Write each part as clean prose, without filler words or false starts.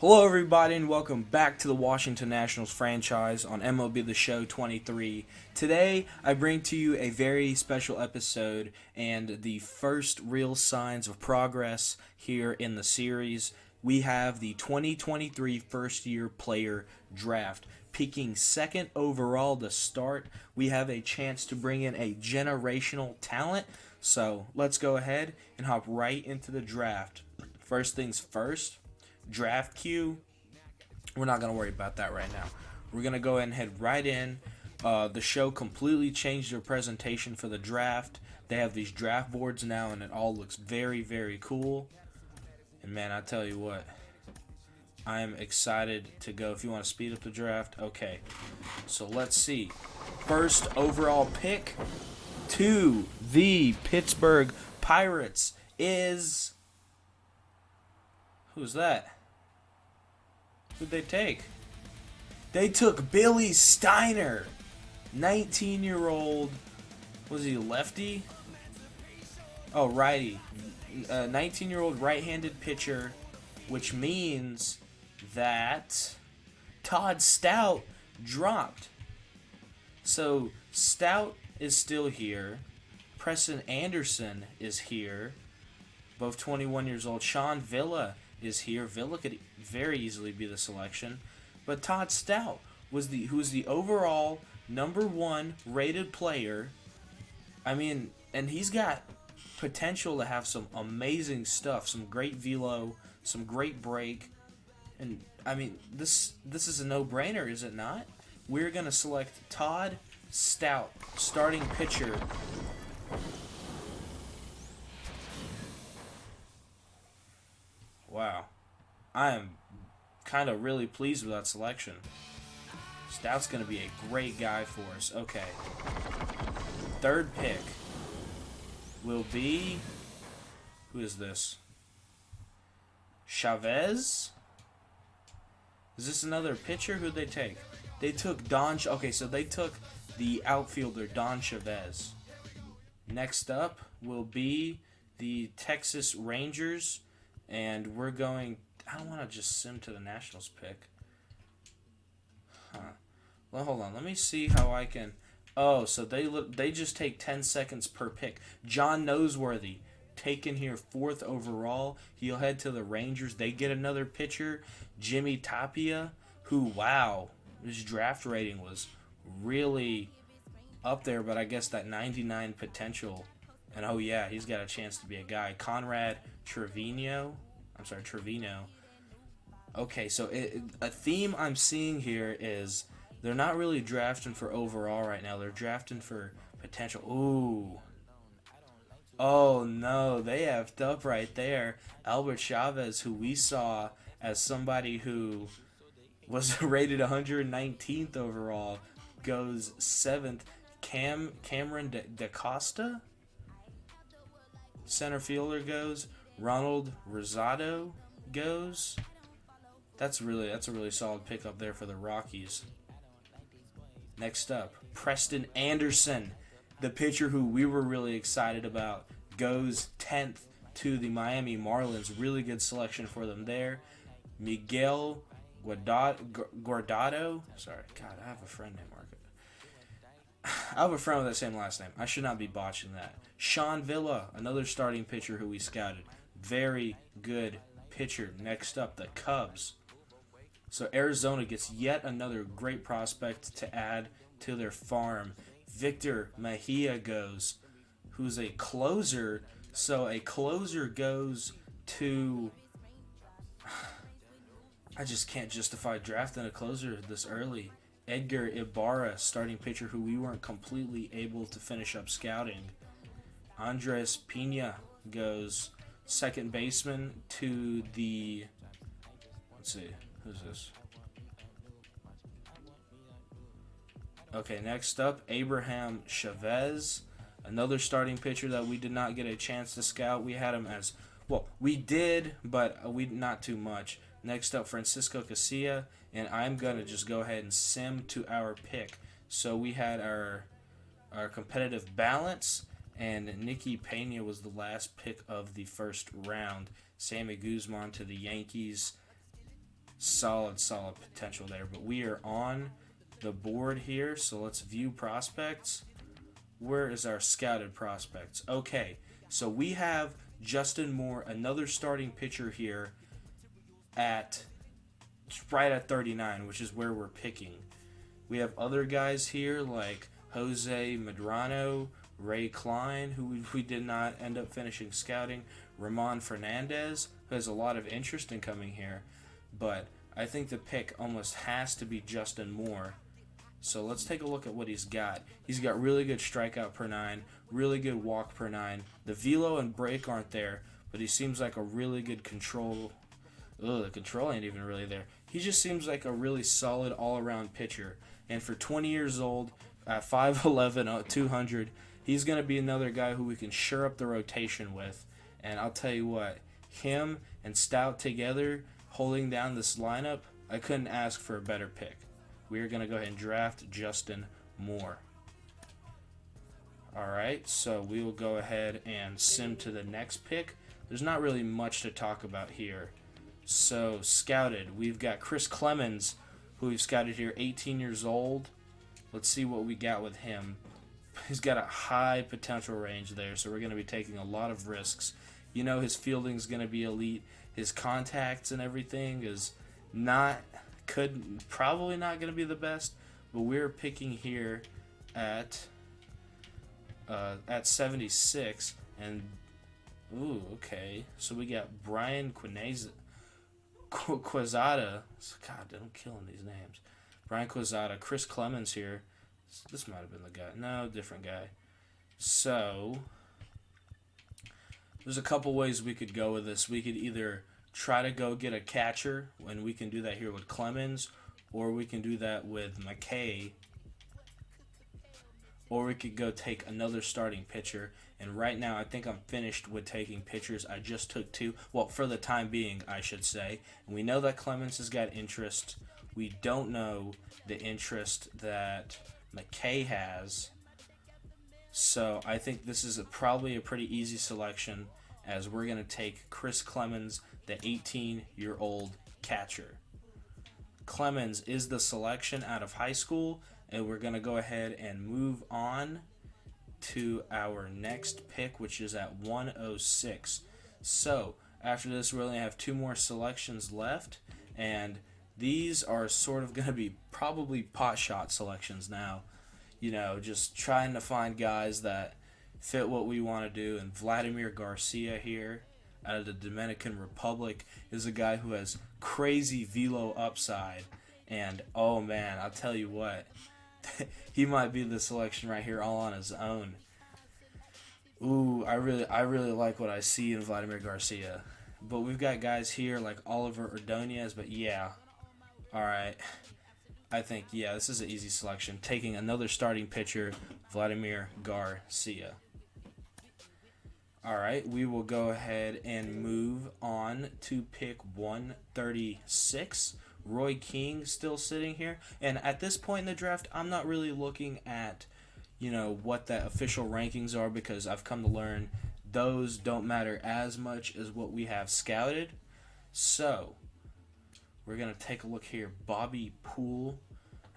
Hello, everybody, and welcome back to the Washington Nationals franchise on MLB The Show 23. Today, I bring to you a very special episode and the first real signs of progress here in the series. We have the 2023 first-year player draft. Peaking second overall to start, we have a chance to bring in a generational talent. So, let's go ahead and hop right into the draft. First things first. Draft queue, we're not going to worry about that right now. We're going to go ahead and head right in. The show completely changed their presentation for the draft. They have these draft boards now, and it all looks very, very cool. And man, I tell you what, I am excited to go. If you want to speed up the draft, okay. So let's see. First overall pick to the Pittsburgh Pirates is... Who's that? Who'd they take? They took Billy Steiner, 19-year-old. Was he lefty? Oh, righty. 19-year-old right-handed pitcher, which means that Todd Stout dropped. So Stout is still here. Preston Anderson is here, both 21 years old. Sean Villa is here. Villa could very easily be the selection, but Todd Stout was who's the overall #1 rated player. I mean, and he's got potential to have some amazing stuff, some great velo, some great break, and I mean this is a no-brainer, is it not? We're gonna select Todd Stout, starting pitcher. Wow. I am kind of really pleased with that selection. Stout's going to be a great guy for us. Okay. Third pick will be... Who is this? Chavez? Is this another pitcher? Who'd they take? They took Don... Okay, so they took the outfielder, Don Chavez. Next up will be the Texas Rangers. And we're going... I don't want to just sim to the Nationals pick. Huh. Well, hold on. Let me see how I can... Oh, so they just take 10 seconds per pick. John Noseworthy, taken here 4th overall. He'll head to the Rangers. They get another pitcher, Jimmy Tapia, who, wow, his draft rating was really up there, but I guess that 99 potential... And oh yeah, he's got a chance to be a guy. Conrad Trevino. Okay, so a theme I'm seeing here is they're not really drafting for overall right now. They're drafting for potential. Ooh. Oh no, they effed up right there. Albert Chavez, who we saw as somebody who was rated 119th overall, goes 7th. Cameron DaCosta? Center fielder goes. Ronald Rosado goes. That's a really solid pickup there for the Rockies. Next up, Preston Anderson, the pitcher who we were really excited about, goes 10th to the Miami Marlins. Really good selection for them there. Miguel Guardado. Sorry, God, I have a friend named Marco. I have a friend with that same last name. I should not be botching that. Sean Villa, another starting pitcher who we scouted. Very good pitcher. Next up, the Cubs. So Arizona gets yet another great prospect to add to their farm. Victor Mejia goes, who's a closer. So a closer goes to... I just can't justify drafting a closer this early. Edgar Ibarra, starting pitcher who we weren't completely able to finish up scouting. Andres Pena goes second baseman to the... Let's see. Who's this? Okay, next up, Abraham Chavez. Another starting pitcher that we did not get a chance to scout. We had him as... Well, we did, but we not too much. Next up, Francisco Casilla. And I'm going to just go ahead and sim to our pick. So we had our competitive balance, and Nicky Pena was the last pick of the first round. Sammy Guzman to the Yankees. solid potential there. But we are on the board here, so let's view prospects. Where is our scouted prospects? Okay, so we have Justin Moore, another starting pitcher here at right at 39, which is where we're picking. We have other guys here like Jose Medrano, Ray Klein, who we did not end up finishing scouting, Ramon Fernandez, who has a lot of interest in coming here, but I think the pick almost has to be Justin Moore. So let's take a look at what he's got. He's got really good strikeout per 9, really good walk per 9. The velo and break aren't there, but he seems like a really good control. The control ain't even really there. He just seems like a really solid all-around pitcher. And for 20 years old, at 5'11", 200, he's going to be another guy who we can shore up the rotation with. And I'll tell you what, him and Stout together holding down this lineup, I couldn't ask for a better pick. We are going to go ahead and draft Justin Moore. Alright, so we will go ahead and sim to the next pick. There's not really much to talk about here. So, scouted, we've got Chris Clemens, who we've scouted here, 18 years old. Let's see what we got with him. He's got a high potential range there, so we're going to be taking a lot of risks. You know his fielding's going to be elite. His contacts and everything is probably not going to be the best, but we're picking here at 76, and ooh, okay. So we got Brian Quezada. God, I'm killing these names. Brian Quezada, Chris Clemens here. This might have been the guy. No, different guy. So there's a couple ways we could go with this. We could either try to go get a catcher, and we can do that here with Clemens, or we can do that with McKay, or we could go take another starting pitcher. And right now, I think I'm finished with taking pitchers. I just took 2. Well, for the time being, I should say. And we know that Clemens has got interest. We don't know the interest that McKay has. So I think this is probably a pretty easy selection, as we're going to take Chris Clemens, the 18-year-old catcher. Clemens is the selection out of high school, and we're going to go ahead and move on to our next pick, which is at 106. So after this, we only have 2 more selections left, and these are sort of going to be probably pot shot selections now. You know, just trying to find guys that fit what we want to do. And Vladimir Garcia here out of the Dominican Republic is a guy who has crazy velo upside. And, oh man, I'll tell you what, he might be the selection right here all on his own. Ooh, I really like what I see in Vladimir Garcia. But we've got guys here like Oliver Ordonez, but yeah. Alright. I think, yeah, this is an easy selection. Taking another starting pitcher, Vladimir Garcia. Alright, we will go ahead and move on to pick 136. Roy King still sitting here. And at this point in the draft, I'm not really looking at, you know, what the official rankings are, because I've come to learn those don't matter as much as what we have scouted. So we're going to take a look here. Bobby Poole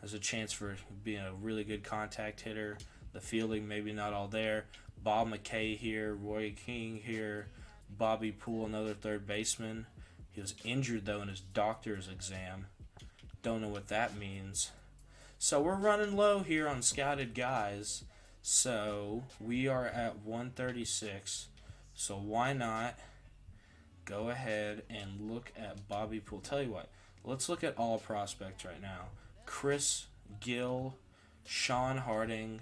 has a chance for being a really good contact hitter. The fielding maybe not all there. Bob McKay here. Roy King here. Bobby Poole, another third baseman. He was injured, though, in his doctor's exam. Don't know what that means. So we're running low here on scouted guys. So we are at 136. So why not go ahead and look at Bobby Poole? Tell you what, let's look at all prospects right now. Chris Gill, Sean Harding,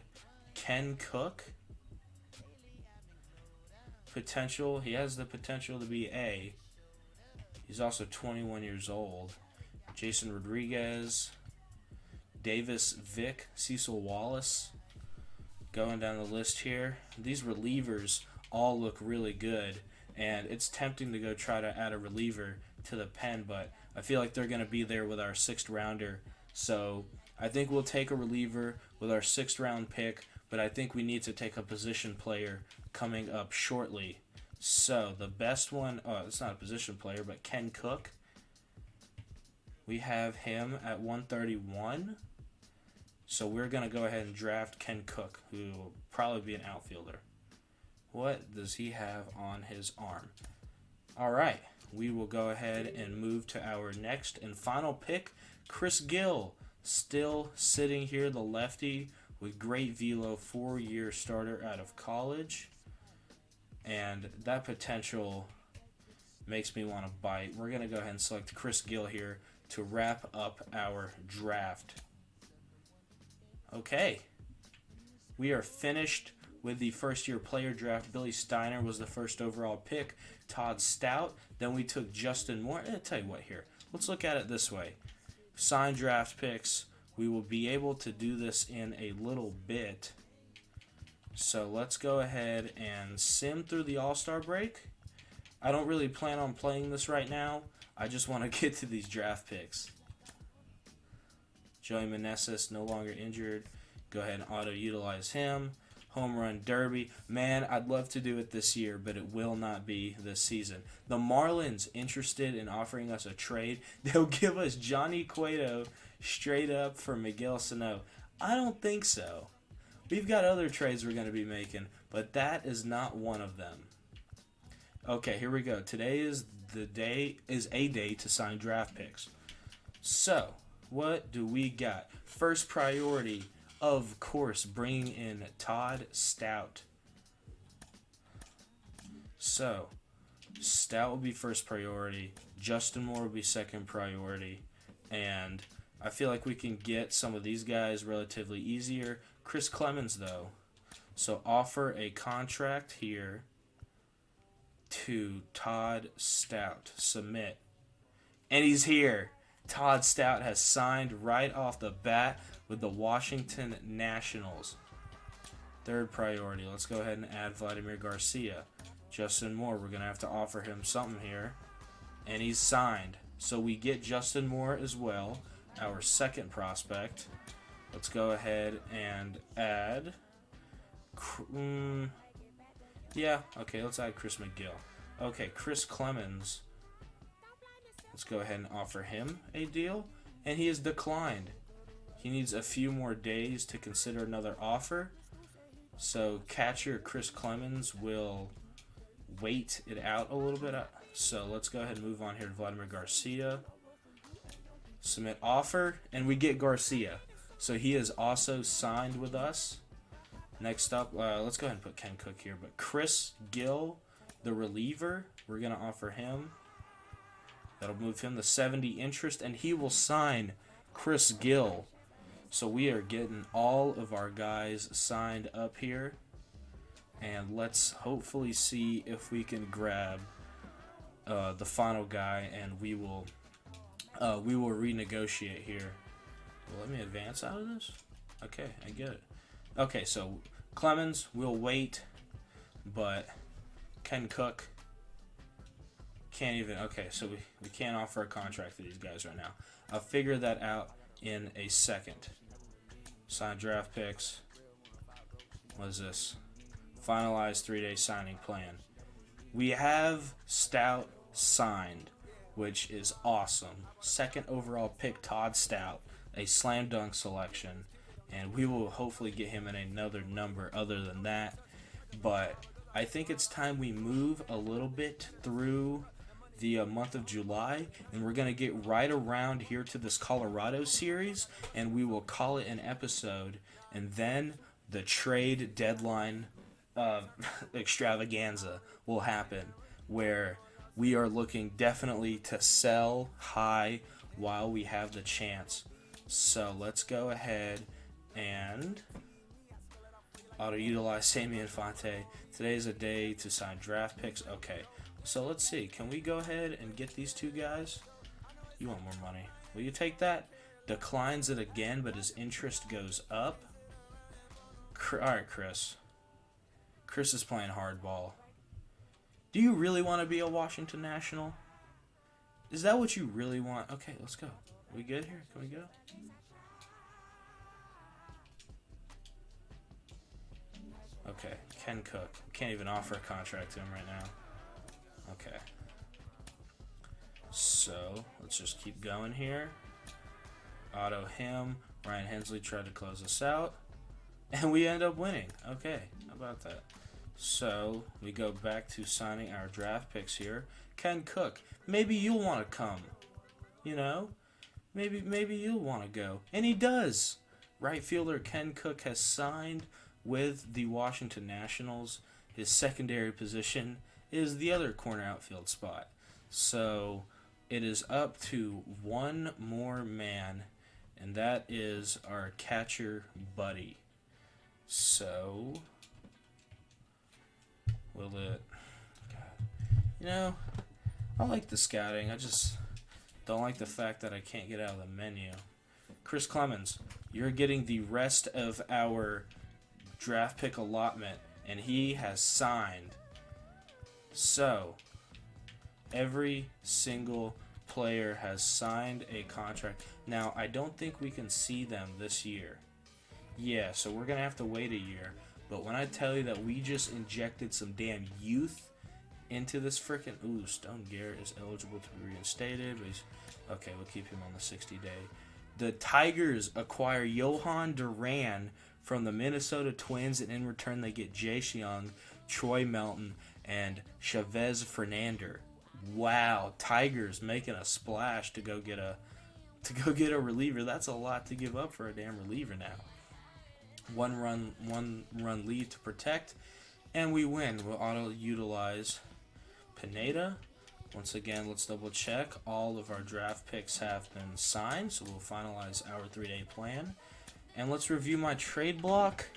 Ken Cook. Potential, he has the potential to be A. He's also 21 years old. Jason Rodriguez, Davis Vick, Cecil Wallace. Going down the list here. These relievers all look really good, and it's tempting to go try to add a reliever to the pen, but I feel like they're going to be there with our 6th rounder. So I think we'll take a reliever with our 6th round pick, but I think we need to take a position player coming up shortly. So the best one, it's not a position player, but Ken Cook. We have him at 131. So we're going to go ahead and draft Ken Cook, who will probably be an outfielder. What does he have on his arm? All right. We will go ahead and move to our next and final pick, Chris Gill. Still sitting here, the lefty with great velo, 4-year starter out of college. And that potential makes me want to bite. We're going to go ahead and select Chris Gill here to wrap up our draft. Okay. We are finished with the first-year player draft. Billy Steiner was the first overall pick. Todd Stout. Then we took Justin Moore. I'll tell you what here. Let's look at it this way. Signed draft picks. We will be able to do this in a little bit. So let's go ahead and sim through the All-Star break. I don't really plan on playing this right now. I just want to get to these draft picks. Joey Meneses, no longer injured. Go ahead and auto-utilize him. Home Run Derby. Man, I'd love to do it this year, but it will not be this season. The Marlins interested in offering us a trade. They'll give us Johnny Cueto straight up for Miguel Sano. I don't think so. We've got other trades we're going to be making, but that is not one of them. Okay, here we go. Today is a day to sign draft picks. So, what do we got? First priority, of course, bringing in Todd Stout. So, Stout will be first priority. Justin Moore will be second priority. And I feel like we can get some of these guys relatively easier. Chris Clemens, though. So, offer a contract here to Todd Stout. Submit. And he's here. Todd Stout has signed right off the bat with the Washington Nationals. Third priority. Let's go ahead and add Vladimir Garcia. Justin Moore, we're going to have to offer him something here. And he's signed. So we get Justin Moore as well, our second prospect. Let's go ahead and add... yeah, okay, let's add Chris McGill. Okay, Chris Clemens. Let's go ahead and offer him a deal. And he has declined. He needs a few more days to consider another offer. So catcher Chris Clemens will wait it out a little bit. So let's go ahead and move on here to Vladimir Garcia. Submit offer, and we get Garcia. So he is also signed with us. Next up, let's go ahead and put Ken Cook here. But Chris Gill, the reliever, we're going to offer him. That'll move him to 70 interest, and he will sign Chris Gill. So we are getting all of our guys signed up here. And let's hopefully see if we can grab the final guy, and we will renegotiate here. Well, let me advance out of this. Okay, I get it. Okay, so Clemens, we'll wait, but Ken Cook can't even. Okay, so we can't offer a contract to these guys right now. I'll figure that out in a second. Sign draft picks. What is this? Finalize 3-day signing plan. We have Stout signed, which is awesome. Second overall pick, Todd Stout, a slam dunk selection, and we will hopefully get him in another number other than that. But I think it's time we move a little bit through the month of July, and we're going to get right around here to this Colorado series, and we will call it an episode, and then the trade deadline extravaganza will happen, where we are looking definitely to sell high while we have the chance. So let's go ahead and auto-utilize Sammy Infante. Today's a day to sign draft picks. Okay, so let's see. Can we go ahead and get these two guys? You want more money. Will you take that? Declines it again, but his interest goes up. Alright, Chris. Chris is playing hardball. Do you really want to be a Washington National? Is that what you really want? Okay, let's go. We good here? Can we go? Okay, Ken Cook. Can't even offer a contract to him right now. Okay. So let's just keep going here. Auto him. Ryan Hensley tried to close us out. And we end up winning. Okay, how about that? So we go back to signing our draft picks here. Ken Cook. Maybe you'll want to come. You know? Maybe you'll want to go. And he does. Right fielder Ken Cook has signed with the Washington Nationals. His secondary position is the other corner outfield spot. So it is up to one more man, and that is our catcher buddy. So will it... God. I like the scouting. I just don't like the fact that I can't get out of the menu. Chris Clemens, you're getting the rest of our draft pick allotment, and he has signed. So, every single player has signed a contract. Now, I don't think we can see them this year. Yeah, so we're going to have to wait a year. But when I tell you that we just injected some damn youth into this freaking... Ooh, Stone Garrett is eligible to be reinstated. But okay, we'll keep him on the 60-day. The Tigers acquire Johan Duran from the Minnesota Twins, and in return they get Jace Young, Troy Melton, and Chavez Fernander. Wow, Tigers making a splash to go get a reliever. That's a lot to give up for a damn reliever now. One run lead to protect, and we win. We'll auto utilize Pineda. Once again, let's double check. All of our draft picks have been signed, so we'll finalize our 3-day plan. And let's review my trade block.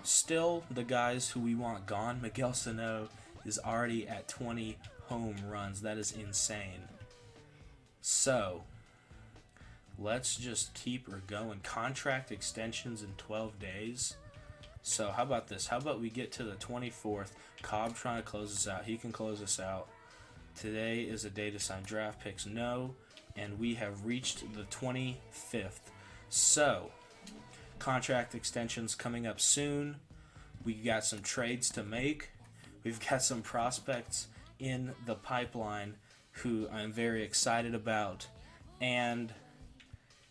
Still the guys who we want gone. Miguel Sano is already at 20 home runs. That is insane. So, let's just keep her going. Contract extensions in 12 days. So, how about this? How about we get to the 24th? Cobb trying to close us out. He can close us out. Today is a day to sign draft picks. No. And we have reached the 25th. So, contract extensions coming up soon. We got some trades to make. We've got some prospects in the pipeline who I'm very excited about. And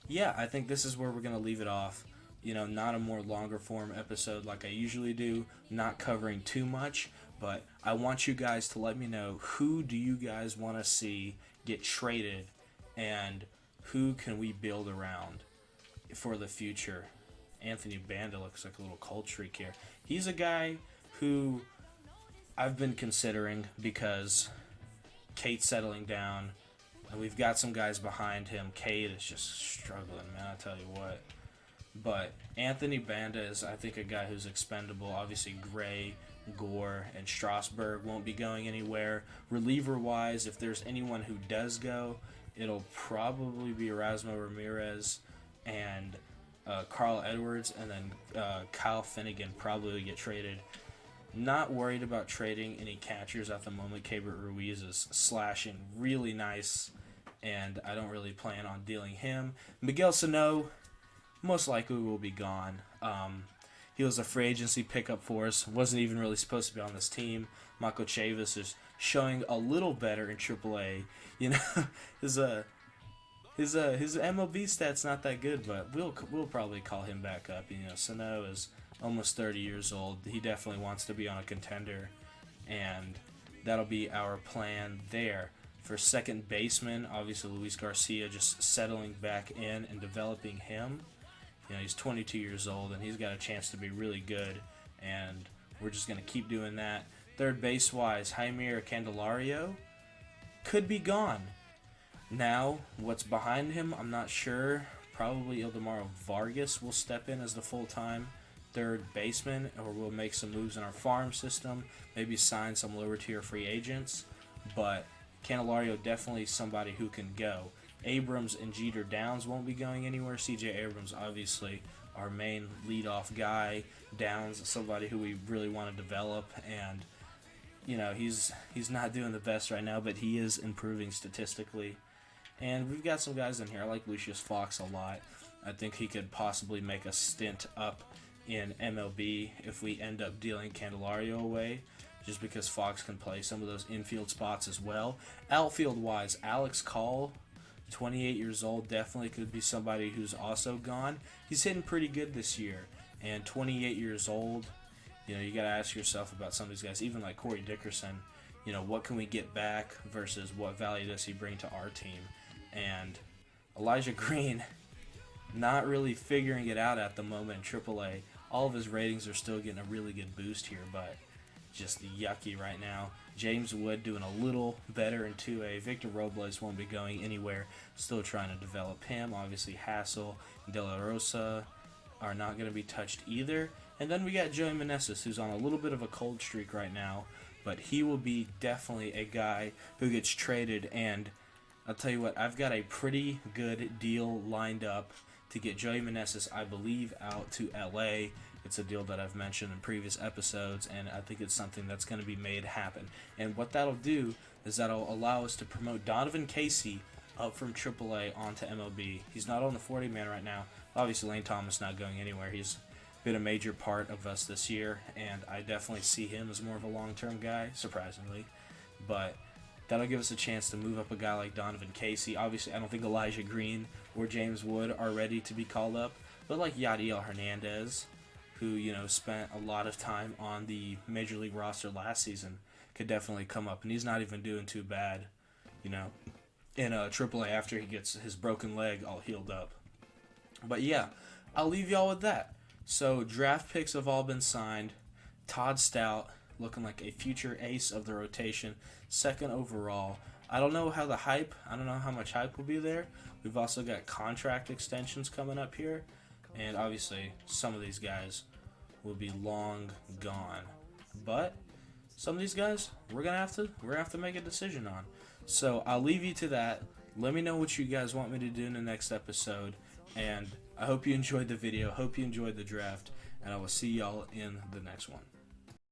yeah, I think this is where we're going to leave it off. Not a more longer form episode like I usually do, not covering too much, but I want you guys to let me know who do you guys want to see get traded and who can we build around for the future. Anthony Banda looks like a little cold streak here. He's a guy who I've been considering because Kate's settling down, and we've got some guys behind him. Kate is just struggling, man, I tell you what. But Anthony Banda is, I think, a guy who's expendable. Obviously, Gray, Gore, and Strasburg won't be going anywhere. Reliever-wise, if there's anyone who does go, it'll probably be Erasmo Ramirez and Carl Edwards, and then Kyle Finnegan probably will get traded. Not worried about trading any catchers at the moment. Keibert Ruiz is slashing really nice, and I don't really plan on dealing him. Miguel Sano most likely will be gone. He was a free agency pickup for us. Wasn't even really supposed to be on this team. Michael Chavis is showing a little better in AAA. His MLB stats not that good, but we'll probably call him back up. Sano is almost 30 years old. He definitely wants to be on a contender, and that'll be our plan there. For second baseman, obviously Luis Garcia, just settling back in and developing him. He's 22 years old, and he's got a chance to be really good, and we're just going to keep doing that. Third base-wise, Jaime Candelario could be gone. Now, what's behind him, I'm not sure. Probably Ildemaro Vargas will step in as the full-time third baseman, or we'll make some moves in our farm system, maybe sign some lower-tier free agents, but Candelario definitely somebody who can go. Abrams and Jeter Downs won't be going anywhere. C.J. Abrams, obviously, our main leadoff guy. Downs, somebody who we really want to develop, and he's not doing the best right now, but he is improving statistically. And we've got some guys in here. I like Lucius Fox a lot. I think he could possibly make a stint up in MLB if we end up dealing Candelario away. just because Fox can play some of those infield spots as well. Outfield-wise, Alex Call, 28 years old, definitely could be somebody who's also gone. He's hitting pretty good this year, and 28 years old, you know, you got to ask yourself about some of these guys, even like Corey Dickerson, you know, what can we get back versus what value does he bring to our team? And Elijah Green, not really figuring it out at the moment in AAA. All of his ratings are still getting a really good boost here, but just yucky right now. James Wood doing a little better in 2A. Victor Robles won't be going anywhere. Still trying to develop him. Obviously, Hassel and De La Rosa are not going to be touched either. And then we got Joey Meneses, who's on a little bit of a cold streak right now, but he will be definitely a guy who gets traded. And I'll tell you what, I've got a pretty good deal lined up to get Joey Meneses, I believe, out to LA. It's a deal that I've mentioned in previous episodes, and I think it's something that's going to be made happen. And what that'll do is that'll allow us to promote Donovan Casey up from AAA onto MLB. He's not on the 40-man right now. Obviously, Lane Thomas not going anywhere. He's been a major part of us this year, and I definitely see him as more of a long-term guy, surprisingly. But that'll give us a chance to move up a guy like Donovan Casey. Obviously, I don't think Elijah Green or James Wood are ready to be called up, but like Yadiel Hernandez, who, you know, spent a lot of time on the Major League roster last season, could definitely come up. And he's not even doing too bad, you know, in AAA after he gets his broken leg all healed up. But yeah, I'll leave y'all with that. So draft picks have all been signed. Todd Stout looking like a future ace of the rotation, 2nd overall. I don't know how much hype will be there. We've also got contract extensions coming up here. And obviously, some of these guys will be long gone, but some of these guys we're gonna have to make a decision on. So I'll leave you to that. Let me know what you guys want me to do in the next episode, and I hope you enjoyed the video. Hope you enjoyed the draft, and I will see y'all in the next one.